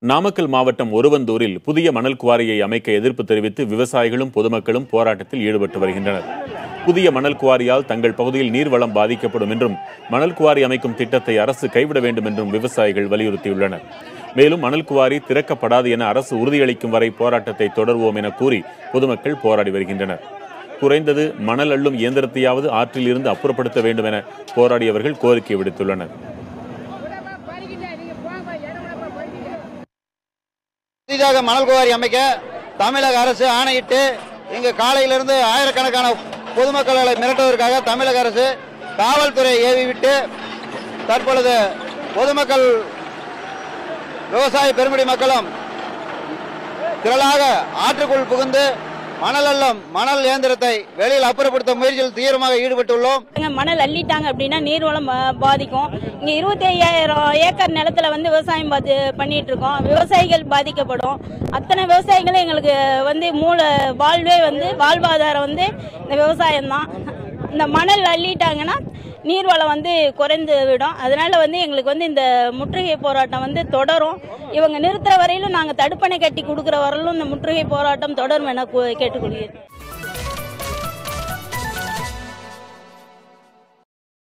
நாமக்கல் மாவட்டம் ஒருவந்தூரில் புதிய மணல் குவாரியை அமைக்க எதிர்ப்பு தெரிவித்து விவசாயிகளும் பொதுமக்களும் போராட்டத்தில் ஈடுபட்டு வருகின்றனர். புதிய மணல் குவாரியால் தங்கள் பகுதியில் நீர்வளம் பாதிக்கப்படும் என்றும் மணல் குவாரி அமைக்கும் திட்டத்தை அரசு கைவிட வேண்டும் என்றும் விவசாயிகள் வலியுறுத்தியுள்ளனர். மேலும் மணல் குவாரி திறக்கப்படாது என அரசு உறுதியளிக்கும் வரை போராட்டத்தை தொடர்வோம் என கூறி பொதுமக்கள் போராடி வருகின்றனர். குறைந்தது மணல் அள்ளும் இயந்திரத்தையாவது ஆற்றில் இருந்து அப்புறப்படுத்த வேண்டும் என போராடியவர்கள் கோரிக்கை விடுத்துள்ளனர். புதிதாக மணல் குவாரி அமைக்க தமிழக அரசு ஆணையிட்டு இங்கு காலையிலிருந்து ஆயிரக்கணக்கான பொதுமக்களை மிரட்டுவதற்காக தமிழக அரசு காவல்துறை ஏவிவிட்டு தற்பொழுது பொதுமக்கள் விவசாய பெருங்குடி மக்களும் திரளாக ஆற்றுக்குள் புகுந்து மணல் இயந்திரத்தை வெளியில் அப்புறப்படுத்த முயற்சியில் தீவிரமாக ஈடுபட்டுள்ளோம். மணல் அள்ளிட்டாங்க அப்படின்னா நீர்வளம் பாதிக்கும். இங்க 25,000 ஏக்கர் நிலத்துல விவசாயம் பண்ணிட்டு இருக்கோம். விவசாயிகள் பாதிக்கப்படும். அத்தனை விவசாயிகளும் எங்களுக்கு மூல வாழ்வே வாழ்வாதாரம் இந்த விவசாயம் தான். இந்த மணல் அள்ளிட்டாங்கன்னா நீர்வளம் குறைந்து விடும். அதனால எங்களுக்கு இந்த முற்றுகை போராட்டம் தொடரும். இவங்க நிறுத்துற வரையிலும் நாங்க தடுப்பணை கட்டி கொடுக்கிற வரையிலும் இந்த முற்றுகை போராட்டம் தொடரும் என கேட்டுக்கொள்கிறேன்.